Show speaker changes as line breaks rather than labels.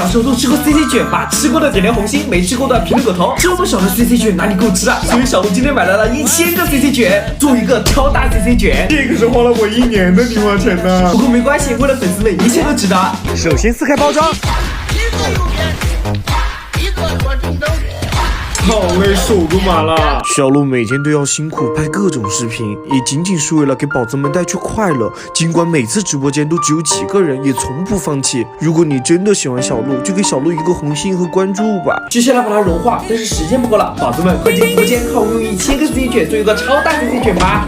小时候都吃过 CC 卷吧？吃过的点点红心，没吃过的评论个头。这么小的 CC 卷哪里够吃啊？所以小鹿今天买来了1000个 CC 卷，做一个超大 CC 卷。
这可是花了我1年的零花钱呢。
不过没关系，为了粉丝们，一切都值得。
首先撕开包装。好累，手都麻了。小鹿每天都要辛苦拍各种视频，也仅仅是为了给宝子们带去快乐。尽管每次直播间都只有几个人，也从不放弃。如果你真的喜欢小鹿，就给小鹿一个红心和关注吧。
接下来把它融化，但是时间不够了，宝子们快进直播间，看我用1000个 CC 卷做一个超大 CC 卷吧。